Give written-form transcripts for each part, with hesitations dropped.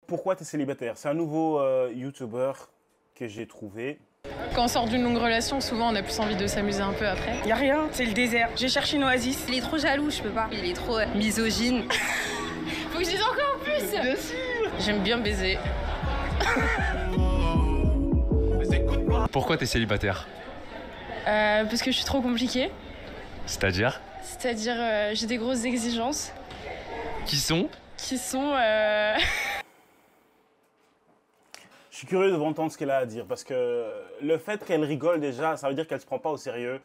Pourquoi tu es célibataire? C'est un nouveau YouTuber que j'ai trouvé. Quand on sort d'une longue relation, souvent on a plus envie de s'amuser un peu après. Y a rien, c'est le désert. J'ai cherché une oasis. Il est trop jaloux, je peux pas. Il est trop misogyne. Faut que je dise encore plus. Bien sûr. J'aime bien baiser. Pourquoi t'es célibataire? Parce que je suis trop compliquée. C'est-à-dire? C'est-à-dire, j'ai des grosses exigences. Qui sont? Qui sont... Je suis curieux de entendre ce qu'elle a à dire parce que le fait qu'elle rigole déjà, ça veut dire qu'elle se prend pas au sérieux.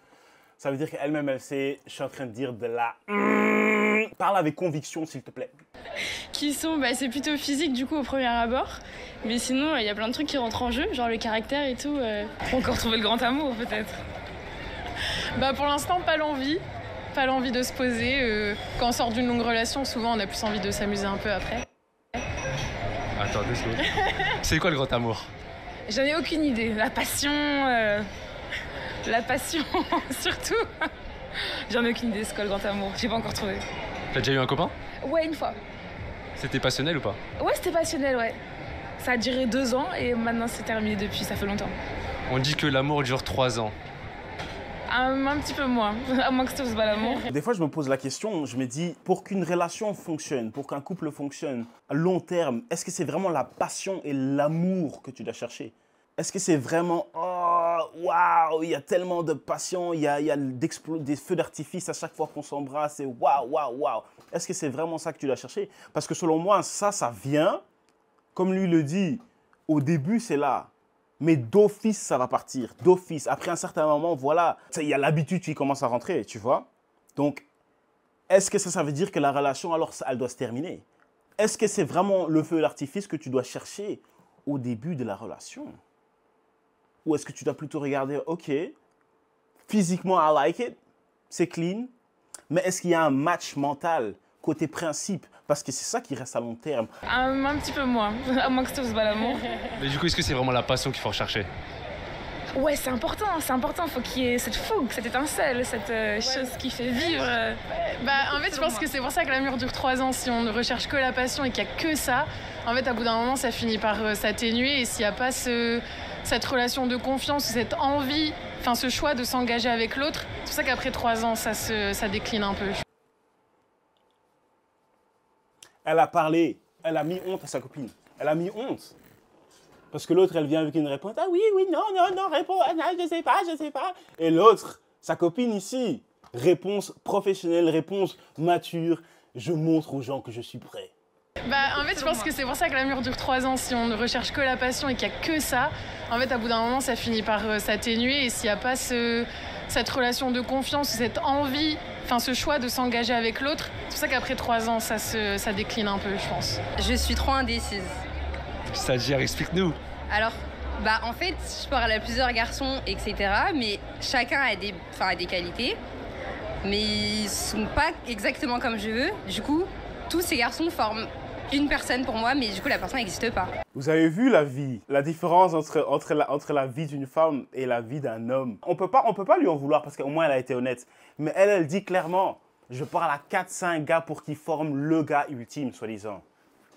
Ça veut dire qu'elle-même, elle sait, je suis en train de dire de la... Parle avec conviction, s'il te plaît. Qui sont... c'est plutôt physique, du coup, au premier abord. Mais sinon, il y a plein de trucs qui rentrent en jeu, genre le caractère et tout. Faut encore trouver le grand amour, peut-être. Pour l'instant, pas l'envie. Pas l'envie de se poser. Quand on sort d'une longue relation, souvent, on a plus envie de s'amuser un peu après. Attends, 2 secondes. C'est quoi le grand amour? J'en ai aucune idée. La passion, surtout. J'en ai aucune idée, c'est quoi le grand amour. J'ai pas encore trouvé. T'as déjà eu un copain? Ouais, une fois. C'était passionnel ou pas? Ouais, c'était passionnel, ouais. Ça a duré 2 ans et maintenant c'est terminé depuis, ça fait longtemps. On dit que l'amour dure 3 ans. Un petit peu moins, à moins que ça se bat l'amour. Des fois, je me pose la question, je me dis, pour qu'une relation fonctionne, pour qu'un couple fonctionne à long terme, est-ce que c'est vraiment la passion et l'amour que tu dois chercher? Est-ce que c'est vraiment, oh, waouh, il y a tellement de passion, il y a des feux d'artifice à chaque fois qu'on s'embrasse, et waouh, waouh, waouh. Est-ce que c'est vraiment ça que tu dois chercher? Parce que selon moi, ça vient, comme lui le dit, au début, c'est là. Mais d'office, ça va partir. D'office. Après un certain moment, voilà, il y a l'habitude qui commence à rentrer, tu vois. Donc, est-ce que ça veut dire que la relation, alors, elle doit se terminer? Est-ce que c'est vraiment le feu d'artifice que tu dois chercher au début de la relation? Ou est-ce que tu dois plutôt regarder, OK, physiquement, I like it, c'est clean, mais est-ce qu'il y a un match mental côté principe? Parce que c'est ça qui reste à long terme. Un petit peu moins, à moins que ça se bat l'amour. Mais du coup, est-ce que c'est vraiment la passion qu'il faut rechercher? Ouais, c'est important, faut qu'il y ait cette fougue, cette étincelle, cette chose qui fait vivre. En fait, je pense que c'est pour ça que l'amour dure 3 ans. Si on ne recherche que la passion et qu'il n'y a que ça, en fait, à bout d'un moment, ça finit par s'atténuer. Et s'il n'y a pas cette relation de confiance, cette envie, ce choix de s'engager avec l'autre, c'est pour ça qu'après 3 ans, ça décline un peu. Elle a parlé, elle a mis honte à sa copine. Elle a mis honte. Parce que l'autre, elle vient avec une réponse. Ah oui, oui, non, réponds, ah, non, je sais pas. Et l'autre, sa copine ici, réponse professionnelle, réponse mature. Je montre aux gens que je suis prêt. En fait, je pense que c'est pour ça que l'amour dure 3 ans. Si on ne recherche que la passion et qu'il n'y a que ça, en fait, à bout d'un moment, ça finit par s'atténuer. Et s'il n'y a pas cette relation de confiance, cette envie, ce choix de s'engager avec l'autre, c'est pour ça qu'après 3 ans, ça décline un peu, je pense. Je suis trop indécise. C'est-à-dire, explique-nous. Alors, en fait, je parle à plusieurs garçons, etc. Mais chacun a des qualités. Mais ils sont pas exactement comme je veux. Du coup, tous ces garçons forment une personne pour moi, mais du coup, la personne n'existe pas. Vous avez vu la différence entre la vie d'une femme et la vie d'un homme. On peut pas lui en vouloir parce qu'au moins elle a été honnête. Mais elle dit clairement, je parle à 4-5 gars pour qu'ils forment le gars ultime, soi-disant.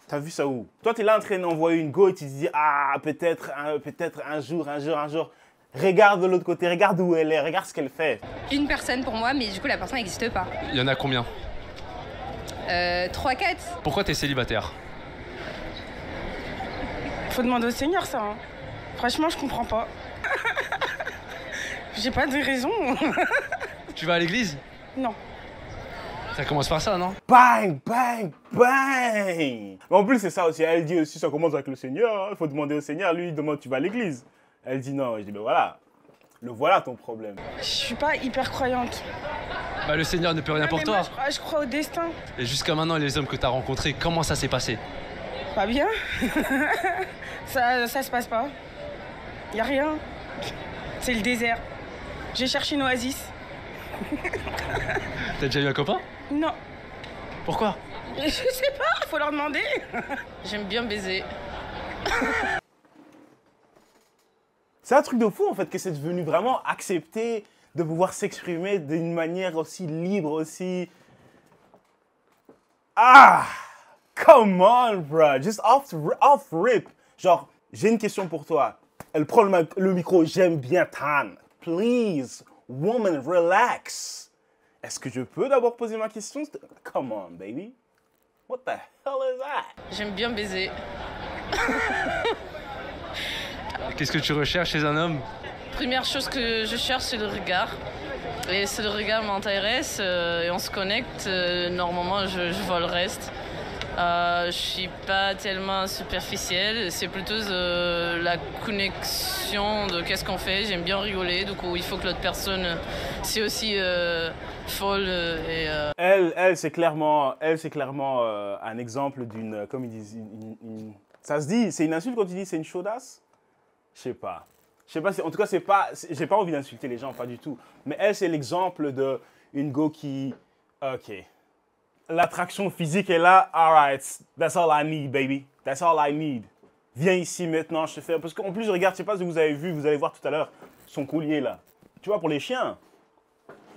T'as vu ça où? Toi, tu es là en train d'envoyer une go et tu te dis, ah, peut-être un jour. Regarde de l'autre côté, regarde où elle est, regarde ce qu'elle fait. Une personne pour moi, mais du coup, la personne n'existe pas. Il y en a combien? 3-4. Pourquoi t'es célibataire? Faut demander au Seigneur, ça. Hein. Franchement, je comprends pas. J'ai pas de raison. Tu vas à l'église? Non. Ça commence par ça, non? Bang, bang, bang! Mais en plus, c'est ça aussi. Elle dit aussi, ça commence avec le Seigneur. Il faut demander au Seigneur. Lui, il demande, tu vas à l'église? Elle dit non. Je dis, ben voilà. Voilà ton problème. Je suis pas hyper croyante. Le Seigneur ne peut rien pour toi. Moi, je crois au destin. Et jusqu'à maintenant, les hommes que t'as rencontrés, comment ça s'est passé? Pas bien. ça se passe pas. Y a rien. C'est le désert. J'ai cherché une oasis. T'as déjà eu un copain? Non. Pourquoi? Je sais pas, faut leur demander. J'aime bien baiser. C'est un truc de fou en fait que c'est devenu vraiment accepté de pouvoir s'exprimer d'une manière aussi libre, aussi... Ah! Come on, bro. Just off rip. Genre, j'ai une question pour toi. Elle prend le micro. J'aime bien Tan. Please, woman, relax. Est-ce que je peux d'abord poser ma question? Come on, baby. What the hell is that? J'aime bien baiser. Qu'est-ce que tu recherches chez un homme? Première chose que je cherche, c'est le regard. Et si le regard m'intéresse et on se connecte, normalement, je vois le reste. Je suis pas tellement superficielle, c'est plutôt la connexion de qu'est-ce qu'on fait. J'aime bien rigoler, du coup, il faut que l'autre personne c'est aussi folle. Elle c'est clairement un exemple d'une, comme ils disent, ça se dit, c'est une insulte quand tu dis c'est une chaudasse? Je sais pas, en tout cas, j'ai pas envie d'insulter les gens, pas du tout. Mais elle, c'est l'exemple d'une go qui, ok, l'attraction physique est là, alright, that's all I need, baby, that's all I need. Viens ici maintenant, je te fais, parce qu'en plus, regarde, je sais pas si vous avez vu, vous allez voir tout à l'heure, son collier là. Tu vois, pour les chiens,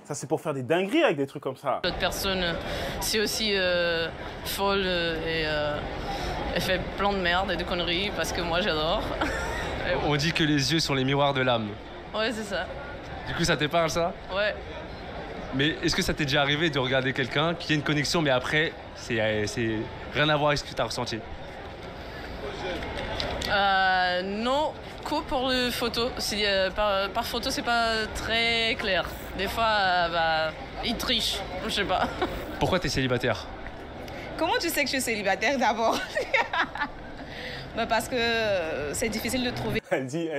ça c'est pour faire des dingueries avec des trucs comme ça. L'autre personne, c'est aussi folle et elle fait plein de merde et de conneries parce que moi j'adore. On dit que les yeux sont les miroirs de l'âme. Ouais, c'est ça. Du coup, ça te parle, ça? Ouais. Mais est-ce que ça t'est déjà arrivé de regarder quelqu'un qui a une connexion, mais après, c'est rien à voir avec ce que tu as ressenti? Non, que pour les photos. Par photo, c'est pas très clair. Des fois, ils trichent, je sais pas. Pourquoi t'es célibataire? Comment tu sais que je suis célibataire d'abord? Parce que c'est difficile de trouver. Elle dit,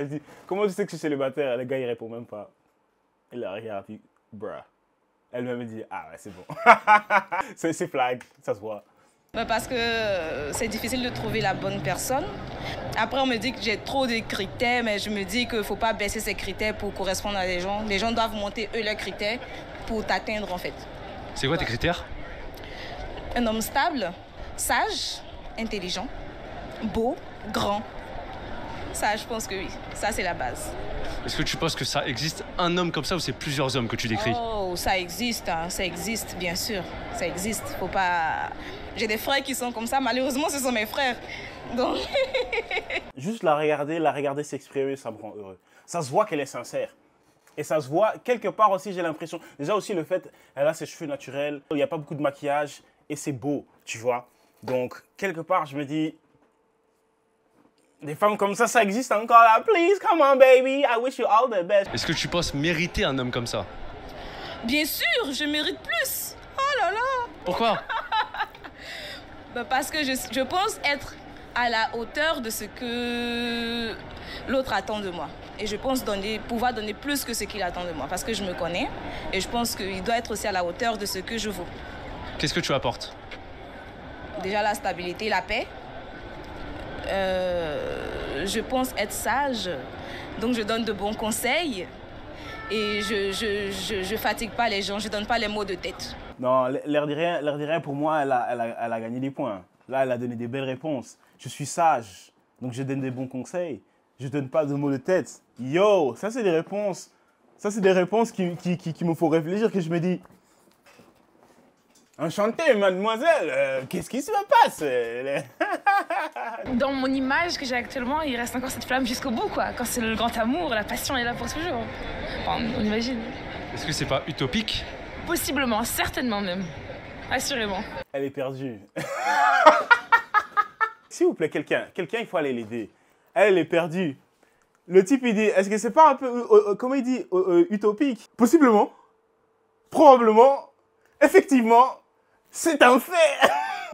comment tu sais que je suis célibataire? Le gars, il répond même pas. Il la regarde, puis, bruh. Elle-même dit, ah ouais, c'est bon. c'est flag, ça se voit. Parce que c'est difficile de trouver la bonne personne. Après, on me dit que j'ai trop de critères, mais je me dis qu'il ne faut pas baisser ces critères pour correspondre à des gens. Les gens doivent monter, eux, leurs critères pour t'atteindre, en fait. C'est quoi tes critères? Un homme stable, sage, intelligent, beau, grand. Ça, je pense que oui. Ça, c'est la base. Est-ce que tu penses que ça existe un homme comme ça ou c'est plusieurs hommes que tu décris? Oh, ça existe, hein. Ça existe, bien sûr. Ça existe. Faut pas... J'ai des frères qui sont comme ça. Malheureusement, ce sont mes frères. Donc... Juste la regarder s'exprimer, ça me rend heureux. Ça se voit qu'elle est sincère. Et ça se voit, quelque part aussi, j'ai l'impression... Déjà aussi, le fait, elle a ses cheveux naturels, il n'y a pas beaucoup de maquillage, et c'est beau, tu vois. Donc, quelque part, je me dis... Des femmes comme ça existe encore là. Please, come on, baby. I wish you all the best. Est-ce que tu penses mériter un homme comme ça? Bien sûr, je mérite plus. Oh là là. Pourquoi? Parce que je pense être à la hauteur de ce que l'autre attend de moi. Et je pense pouvoir donner plus que ce qu'il attend de moi. Parce que je me connais. Et je pense qu'il doit être aussi à la hauteur de ce que je vaux. Qu'est-ce que tu apportes? Déjà la stabilité, la paix. Je pense être sage, donc je donne de bons conseils et je fatigue pas les gens, je donne pas les mots de tête. Non, l'air de rien, pour moi, elle a gagné des points. Là, elle a donné des belles réponses. Je suis sage, donc je donne des bons conseils. Je donne pas de mots de tête. Yo, ça c'est des réponses. Ça c'est des réponses qui me font réfléchir, que je me dis... Enchantée, mademoiselle, qu'est-ce qui se passe? Dans mon image que j'ai actuellement, il reste encore cette flamme jusqu'au bout, quoi. Quand c'est le grand amour, la passion est là pour toujours. Enfin, on imagine. Est-ce que c'est pas utopique? Possiblement, certainement même. Assurément. Elle est perdue. S'il vous plaît, quelqu'un, il faut aller l'aider. Elle est perdue. Le type, il dit, est-ce que c'est pas un peu, comment il dit, utopique? Possiblement. Probablement. Effectivement. C'est un fait.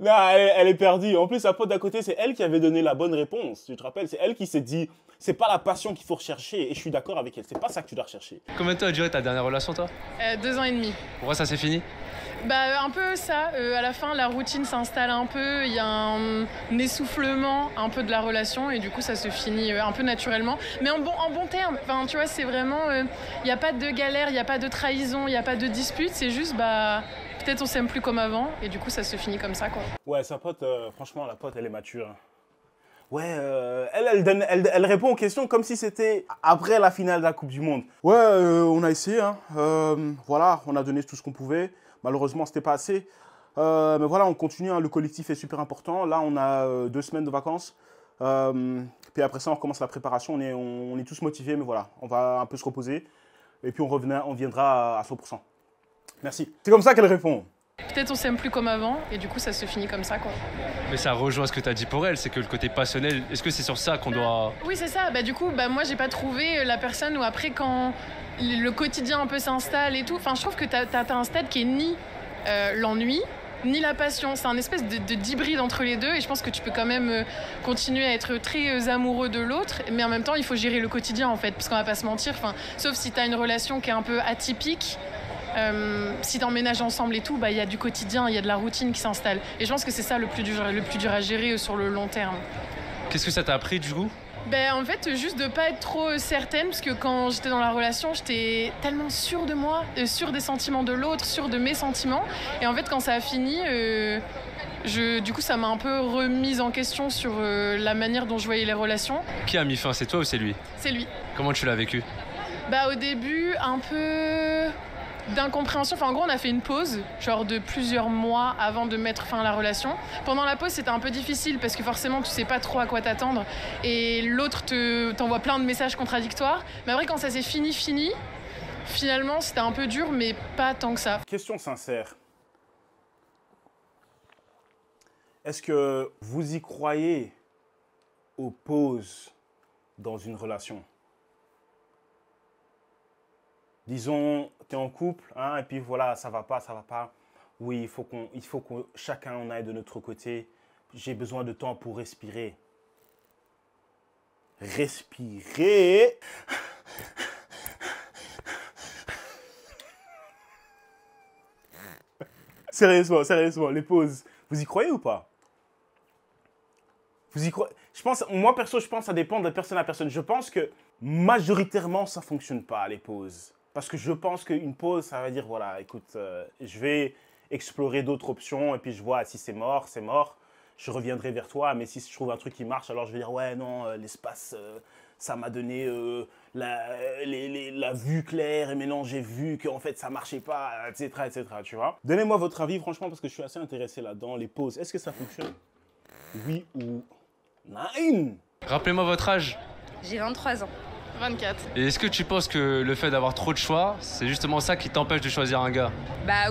Non, elle est perdue. En plus, sa pote d'à côté, c'est elle qui avait donné la bonne réponse. Tu te rappelles? C'est elle qui s'est dit, c'est pas la passion qu'il faut rechercher. Et je suis d'accord avec elle. C'est pas ça que tu dois rechercher. Combien de temps a duré ta dernière relation, toi? 2 ans et demi. Pourquoi ça s'est fini? Un peu ça. À la fin, la routine s'installe un peu. Il y a un essoufflement un peu de la relation et du coup, ça se finit un peu naturellement. Mais en bon terme. Enfin, tu vois, c'est vraiment... Il n'y a pas de galère, il n'y a pas de trahison, il n'y a pas de dispute. C'est juste, peut-être on s'aime plus comme avant et du coup, ça se finit comme ça, quoi. Ouais, sa pote, franchement, la pote, elle est mature. Ouais, elle répond aux questions comme si c'était après la finale de la Coupe du Monde. Ouais, on a essayé, hein. Voilà, on a donné tout ce qu'on pouvait. Malheureusement, c'était pas assez. Mais voilà, on continue, hein, le collectif est super important. Là, on a 2 semaines de vacances. Puis après ça, on recommence la préparation. On est tous motivés, mais voilà, on va un peu se reposer. Et puis on viendra à 100%. Merci. C'est comme ça qu'elle répond. Peut-être on s'aime plus comme avant et du coup ça se finit comme ça quoi. Mais ça rejoint ce que tu as dit pour elle, c'est que le côté passionnel, est-ce que c'est sur ça qu'on doit... Oui c'est ça, du coup moi j'ai pas trouvé la personne où après quand le quotidien un peu s'installe et tout, enfin je trouve que t'as un stade qui est ni l'ennui, ni la passion, c'est un espèce d'hybride entre les deux et je pense que tu peux quand même continuer à être très amoureux de l'autre, mais en même temps il faut gérer le quotidien en fait, parce qu'on va pas se mentir, sauf si t'as une relation qui est un peu atypique. Si t'emménages ensemble et tout, il y a du quotidien, il y a de la routine qui s'installe. Et je pense que c'est ça le plus dur à gérer sur le long terme. Qu'est-ce que ça t'a appris du coup? En fait, juste de pas être trop certaine, parce que quand j'étais dans la relation, j'étais tellement sûre de moi, sûre des sentiments de l'autre, sûre de mes sentiments. Et en fait, quand ça a fini, du coup, ça m'a un peu remise en question sur la manière dont je voyais les relations. Qui a mis fin, c'est toi ou c'est lui? C'est lui. Comment tu l'as vécu? Au début, un peu... d'incompréhension. En gros, on a fait une pause, genre de plusieurs mois avant de mettre fin à la relation. Pendant la pause, c'était un peu difficile parce que forcément, tu sais pas trop à quoi t'attendre et l'autre t'envoie plein de messages contradictoires. Mais après, quand ça s'est fini, finalement, c'était un peu dur, mais pas tant que ça. Question sincère. Est-ce que vous y croyez aux pauses dans une relation? Disons, tu es en couple, hein, et puis voilà, ça va pas. Oui, il faut que chacun en aille de notre côté. J'ai besoin de temps pour respirer. Respirer. Sérieusement, les pauses, vous y croyez ou pas? Vous y croyez? Moi, perso, je pense que ça dépend de personne à personne. Je pense que majoritairement, ça ne fonctionne pas, les pauses. Parce que je pense qu'une pause, ça va dire, voilà, écoute, je vais explorer d'autres options et puis je vois si c'est mort, je reviendrai vers toi. Mais si je trouve un truc qui marche, alors je vais dire, ouais, non, l'espace, ça m'a donné la vue claire et maintenant j'ai vu qu'en fait, ça ne marchait pas, etc., tu vois. Donnez-moi votre avis, franchement, parce que je suis assez intéressé là-dedans, les pauses. Est-ce que ça fonctionne? Oui ou non? Rappelez-moi votre âge. J'ai 23 ans. 24. Et est-ce que tu penses que le fait d'avoir trop de choix, c'est justement ça qui t'empêche de choisir un gars?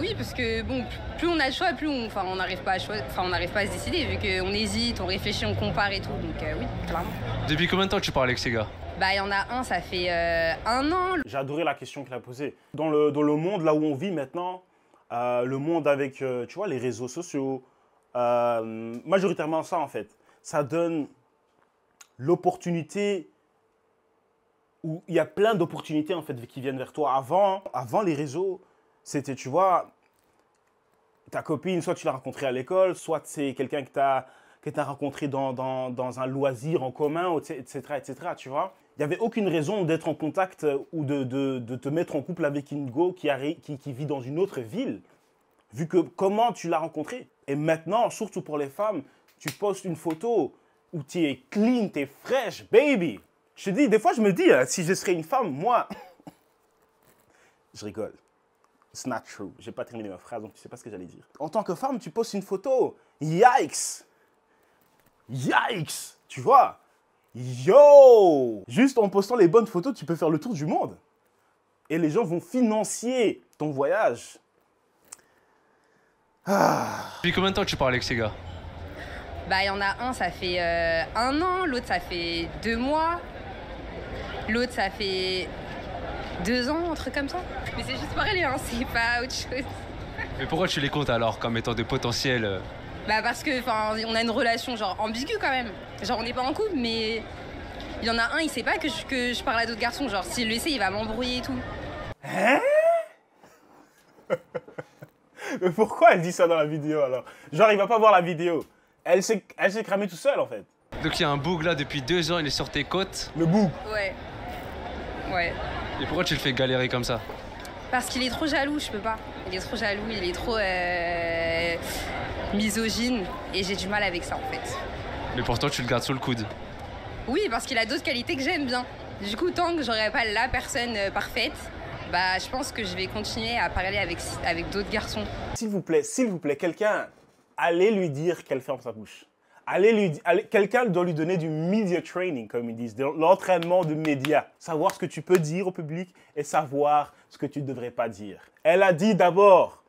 Oui, parce que bon, plus on a de choix, plus on n'arrive pas à se décider, vu qu'on hésite, on réfléchit, on compare et tout. Donc oui, clairement. Depuis combien de temps tu parles avec ces gars? Il y en a un, ça fait 1 an. J'ai adoré la question qu'il a posée. Dans le monde là où on vit maintenant, le monde avec, tu vois, les réseaux sociaux, majoritairement ça en fait, ça donne l'opportunité où il y a plein d'opportunités en fait qui viennent vers toi. Avant les réseaux, c'était, tu vois, ta copine, soit tu l'as rencontrée à l'école, soit c'est quelqu'un que tu as rencontré dans un loisir en commun, etc., tu vois. Il n'y avait aucune raison d'être en contact ou de te mettre en couple avec une go qui vit dans une autre ville, vu que comment tu l'as rencontrée. Et maintenant, surtout pour les femmes, tu postes une photo où tu es clean, tu es fraîche, baby. Je te dis, des fois, je me dis, si je serais une femme, moi... Je rigole. It's not true. Je n'ai pas terminé ma phrase, donc tu ne sais pas ce que j'allais dire. En tant que femme, tu postes une photo. Yikes! Yikes! Tu vois? Yo! Juste en postant les bonnes photos, tu peux faire le tour du monde. Et les gens vont financer ton voyage. Depuis combien de temps tu parles avec ces gars? Il y en a un, ça fait 1 an, l'autre, ça fait 2 mois. L'autre, ça fait 2 ans, un truc comme ça. Mais c'est juste pareil, hein, c'est pas autre chose. Mais pourquoi tu les comptes alors comme étant des potentiels Parce que, on a une relation genre ambiguë quand même. Genre, on n'est pas en couple, mais il y en a un, il sait pas que je parle à d'autres garçons. Genre, s'il le sait, il va m'embrouiller et tout. Hein? Mais pourquoi elle dit ça dans la vidéo alors? Genre, il va pas voir la vidéo. Elle s'est cramée tout seule en fait. Donc il y a un boug là depuis 2 ans, il est sur tes côtes. Le boug. Ouais. Et pourquoi tu le fais galérer comme ça? Parce qu'il est trop jaloux, je peux pas. Il est trop jaloux, il est trop misogyne et j'ai du mal avec ça en fait. Mais pourtant tu le gardes sous le coude. Oui, parce qu'il a d'autres qualités que j'aime bien. Du coup, tant que j'aurai pas la personne parfaite, Bah, je pense que je vais continuer à parler avec d'autres garçons. S'il vous plaît, quelqu'un, allez lui dire qu'elle ferme sa bouche. Quelqu'un doit lui donner du media training, comme ils disent, de l'entraînement de médias. Savoir ce que tu peux dire au public et savoir ce que tu ne devrais pas dire. Elle a dit d'abord,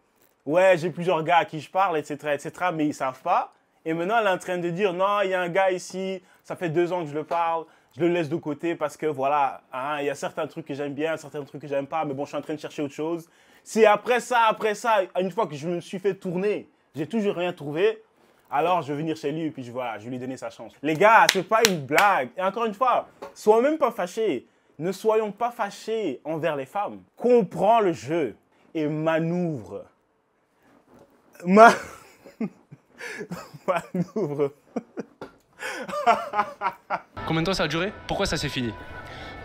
ouais, j'ai plusieurs gars à qui je parle, etc., mais ils ne savent pas. Et maintenant, elle est en train de dire, non, il y a un gars ici, ça fait 2 ans que je le parle, je le laisse de côté parce que voilà, hein, il y a certains trucs que j'aime bien, certains trucs que j'aime pas, mais bon, je suis en train de chercher autre chose. Si après ça, une fois que je me suis fait tourner, j'ai toujours rien trouvé, alors je vais venir chez lui et puis je vais lui donner sa chance. Les gars, c'est pas une blague. Et encore une fois, soyons même pas fâchés. Ne soyons pas fâchés envers les femmes. Comprends le jeu et manœuvre. Manœuvre. Combien de temps ça a duré? Pourquoi ça s'est fini?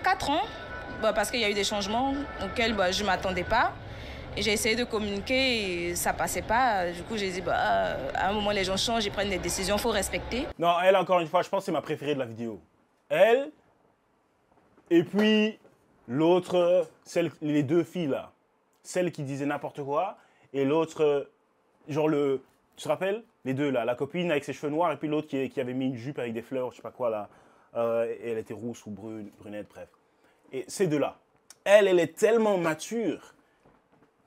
4 ans, parce qu'il y a eu des changements auxquels je ne m'attendais pas. Et j'ai essayé de communiquer et ça ne passait pas. Du coup, j'ai dit, à un moment, les gens changent, ils prennent des décisions, il faut respecter. Non, elle, encore une fois, je pense que c'est ma préférée de la vidéo. Elle, et puis l'autre, les 2 filles là. Celle qui disait n'importe quoi, et l'autre, genre tu te rappelles? Les 2 là, la copine avec ses cheveux noirs, et puis l'autre qui avait mis une jupe avec des fleurs, je sais pas quoi là. Et elle était rousse ou brunette, bref. Et ces 2 là. Elle est tellement mature.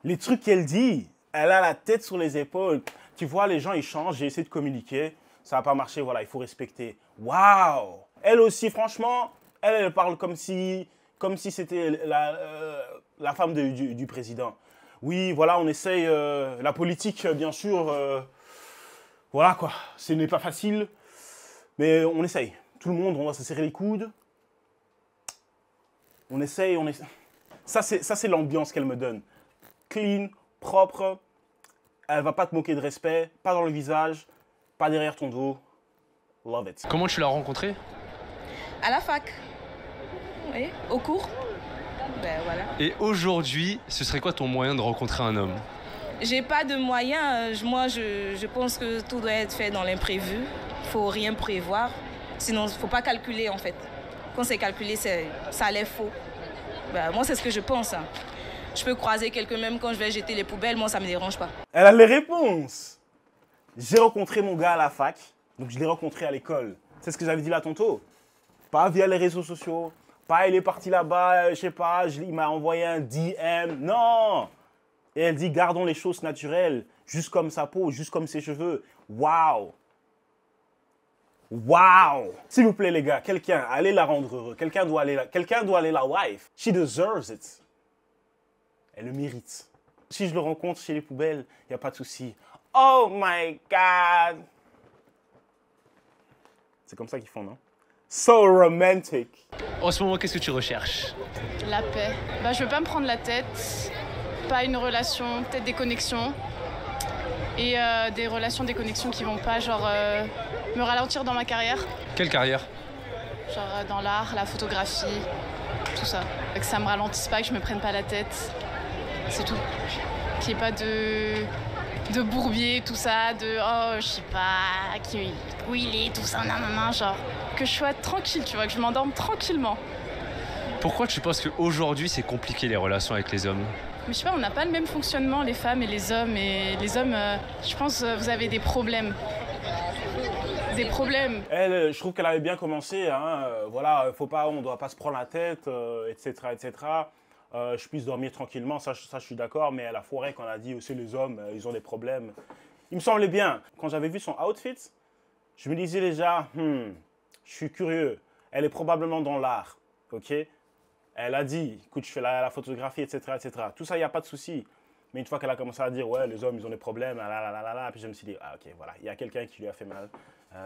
Les trucs qu'elle dit, elle a la tête sur les épaules. Tu vois, les gens, ils changent. J'ai essayé de communiquer. Ça n'a pas marché. Voilà, il faut respecter. Waouh! Elle aussi, franchement, elle parle comme si c'était la femme du président. Oui, voilà, on essaye. La politique, bien sûr. Voilà, quoi. Ce n'est pas facile. Mais on essaye. Tout le monde, on va se serrer les coudes. On essaye. Ça, c'est l'ambiance qu'elle me donne. Clean, propre, elle va pas te moquer de respect, pas dans le visage, pas derrière ton dos. Love it. Comment tu l'as rencontrée? À la fac. Oui, au cours. Voilà. Et aujourd'hui, ce serait quoi ton moyen de rencontrer un homme? J'ai pas de moyens. Moi, je pense que tout doit être fait dans l'imprévu. Faut rien prévoir. Sinon, faut pas calculer en fait. Quand c'est calculé, ça a l'air faux. Moi, c'est ce que je pense. Hein. Je peux croiser quelqu'un même quand je vais jeter les poubelles, moi ça me dérange pas. Elle a les réponses. J'ai rencontré mon gars à la fac, donc je l'ai rencontré à l'école. C'est ce que j'avais dit là tantôt. Pas via les réseaux sociaux, pas il est parti là-bas, je sais pas, il m'a envoyé un DM. Non. Et elle dit gardons les choses naturelles, juste comme sa peau, juste comme ses cheveux. Waouh. Waouh. S'il vous plaît les gars, quelqu'un, allez la rendre heureux. Quelqu'un doit aller la wife. She deserves it. Elle le mérite. Si je le rencontre chez les poubelles, il n'y a pas de souci. Oh my God! C'est comme ça qu'ils font, non? So romantic. En ce moment, qu'est-ce que tu recherches? La paix. Je veux pas me prendre la tête. Pas une relation, peut-être des connexions. Et des connexions qui vont pas, genre, me ralentir dans ma carrière. Quelle carrière? Genre dans l'art, la photographie, tout ça. Que ça me ralentisse pas, que je me prenne pas la tête. C'est tout. Qu'il n'y ait pas de bourbier, tout ça, oh, je sais pas, où il est, tout ça, nanana, genre. Que je sois tranquille, tu vois, que je m'endorme tranquillement. Pourquoi tu penses qu'aujourd'hui, c'est compliqué les relations avec les hommes? Mais je sais pas, on n'a pas le même fonctionnement, les femmes et les hommes. Et les hommes, je pense, vous avez des problèmes. Des problèmes. Elle, je trouve qu'elle avait bien commencé, hein, voilà, on doit pas se prendre la tête, etc., etc. Je puisse dormir tranquillement, ça je suis d'accord, mais elle a foiré quand elle a dit aussi les hommes, ils ont des problèmes. Il me semblait bien. Quand j'avais vu son outfit, je me disais déjà, je suis curieux. Elle est probablement dans l'art, ok? Elle a dit, écoute, je fais la photographie, etc., etc. Tout ça, il n'y a pas de souci. Mais une fois qu'elle a commencé à dire, ouais, les hommes, ils ont des problèmes, puis je me suis dit, ah ok, voilà, il y a quelqu'un qui lui a fait mal.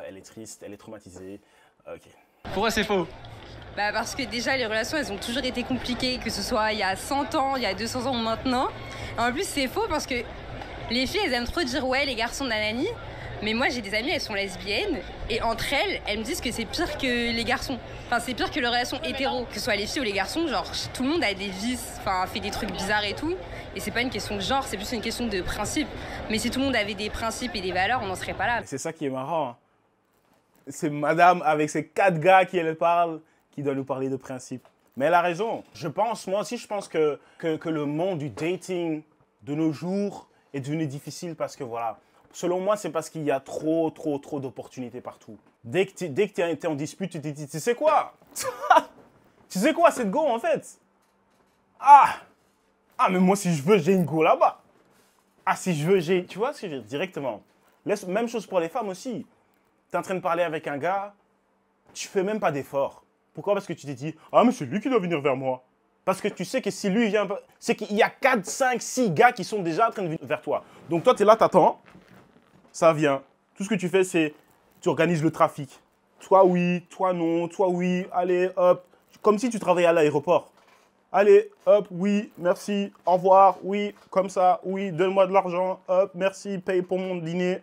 Elle est triste, elle est traumatisée, ok. Pourquoi c'est faux? Parce que déjà, les relations, elles ont toujours été compliquées, que ce soit il y a 100 ans, il y a 200 ans ou maintenant. Et en plus, c'est faux parce que les filles, elles aiment trop dire ouais, les garçons nanani. Mais moi, j'ai des amies, elles sont lesbiennes. Et entre elles, elles me disent que c'est pire que les garçons. Enfin, c'est pire que les relations hétéro. Que ce soit les filles ou les garçons, genre, tout le monde a des vices, enfin, fait des trucs bizarres et tout. Et c'est pas une question de genre, c'est plus une question de principe. Mais si tout le monde avait des principes et des valeurs, on n'en serait pas là. C'est ça qui est marrant. Hein. C'est madame avec ses 4 gars qui elle parle, qui doit nous parler de principes. Mais elle a raison. Moi aussi, je pense que le monde du dating de nos jours est devenu difficile parce que voilà. Selon moi, c'est parce qu'il y a trop d'opportunités partout. Dès que tu es en dispute, tu te dis, tu sais quoi? Tu sais quoi, c'est de go en fait. Ah, mais moi, si je veux, j'ai une go là-bas. Ah, si je veux, j'ai... Tu vois ce que je veux dire? Directement. Même chose pour les femmes aussi. Tu es en train de parler avec un gars, tu fais même pas d'effort. Pourquoi? Parce que tu t'es dit, ah, mais c'est lui qui doit venir vers moi. Parce que tu sais que si lui vient, c'est qu'il y a 4, 5, 6 gars qui sont déjà en train de venir vers toi. Donc toi, tu es là, tu attends. Ça vient. Tout ce que tu fais, c'est tu organises le trafic. Toi oui, toi non, toi oui, allez, hop. Comme si tu travaillais à l'aéroport. Allez, hop, oui, merci, au revoir, oui, comme ça, oui, donne-moi de l'argent, hop, merci, paye pour mon dîner.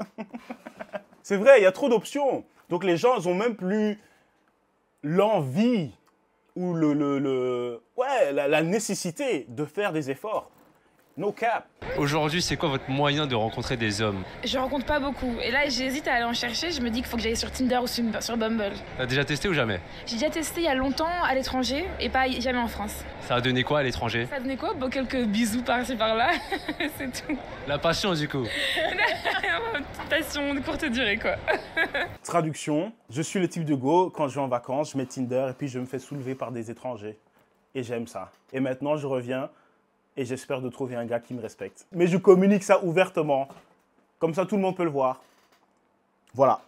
C'est vrai, il y a trop d'options. Donc les gens, ils n'ont même plus l'envie ou la nécessité de faire des efforts. No cap. Aujourd'hui, c'est quoi votre moyen de rencontrer des hommes? Je rencontre pas beaucoup. Et là, j'hésite à aller en chercher. Je me dis qu'il faut que j'aille sur Tinder ou sur Bumble. T'as déjà testé ou jamais? J'ai déjà testé il y a longtemps à l'étranger et pas jamais en France. Ça a donné quoi à l'étranger? Ça a donné quoi? Bon, quelques bisous par-ci par-là. C'est tout. La passion du coup. Passion de courte durée, quoi. Traduction, je suis le type de go, quand je vais en vacances, je mets Tinder et puis je me fais soulever par des étrangers. Et j'aime ça. Et maintenant, je reviens et j'espère de trouver un gars qui me respecte. Mais je communique ça ouvertement. Comme ça, tout le monde peut le voir. Voilà.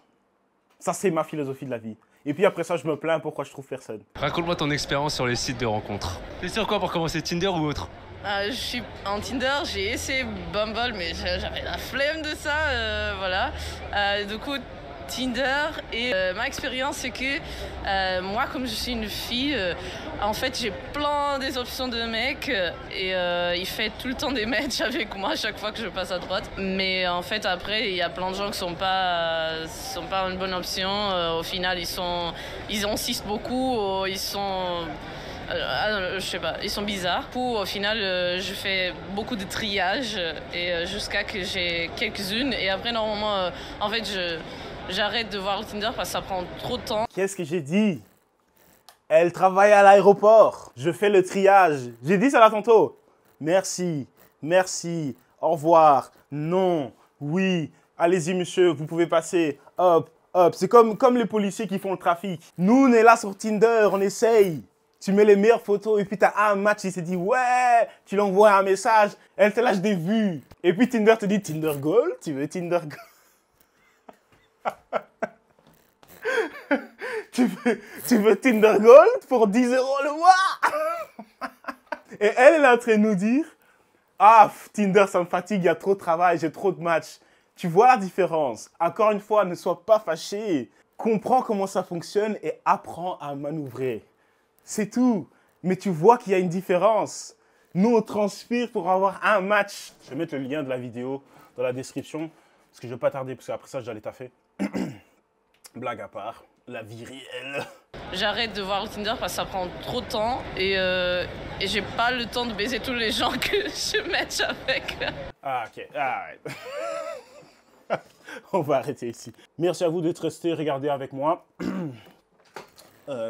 Ça, c'est ma philosophie de la vie. Et puis après ça, je me plains pourquoi je trouve personne. Raconte-moi ton expérience sur les sites de rencontres. T'es sur quoi pour commencer, Tinder ou autre? Je suis en Tinder, j'ai essayé Bumble, mais j'avais la flemme de ça, voilà. Du coup, Tinder, et ma expérience, c'est que moi, comme je suis une fille, en fait, j'ai plein des options de mecs, et il fait tout le temps des matchs avec moi à chaque fois que je passe à droite. Mais en fait, après, il y a plein de gens qui sont pas une bonne option. Au final, ils insistent beaucoup, ils sont... je sais pas, ils sont bizarres. Au final, je fais beaucoup de triage et jusqu'à que j'ai quelques-unes. Et après, normalement, en fait, j'arrête de voir le Tinder parce que ça prend trop de temps. Qu'est-ce que j'ai dit? Elle travaille à l'aéroport. Je fais le triage. J'ai dit ça là tantôt. Merci, merci, au revoir, non, oui, allez-y monsieur, vous pouvez passer, hop, hop. C'est comme les policiers qui font le trafic. Nous, on est là sur Tinder, on essaye. Tu mets les meilleures photos et puis tu as un match, il s'est dit ouais, tu lui envoies un message, elle te lâche des vues. Et puis Tinder te dit Tinder Gold, tu veux Tinder Gold? tu veux Tinder Gold pour 10 € le mois? Et elle est en train de nous dire ah, Tinder ça me fatigue, il y a trop de travail, j'ai trop de matchs. Tu vois la différence? Encore une fois, ne sois pas fâché. Comprends comment ça fonctionne et apprends à manœuvrer. C'est tout. Mais tu vois qu'il y a une différence. Nous, on transpire pour avoir un match. Je vais mettre le lien de la vidéo dans la description. Parce que je ne vais pas tarder, parce qu'après ça, j'allais taffer. Blague à part, la vie réelle. J'arrête de voir le Tinder parce que ça prend trop de temps. Et j'ai pas le temps de baiser tous les gens que je match avec. Ah, ok. Arrête. On va arrêter ici. Merci à vous d'être restés, regardez avec moi.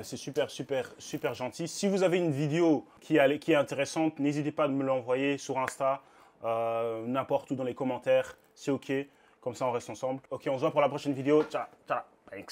C'est super gentil. Si vous avez une vidéo qui est intéressante, n'hésitez pas à me l'envoyer sur Insta, n'importe où dans les commentaires. C'est OK. Comme ça, on reste ensemble. OK, on se voit pour la prochaine vidéo. Ciao, ciao. Thanks.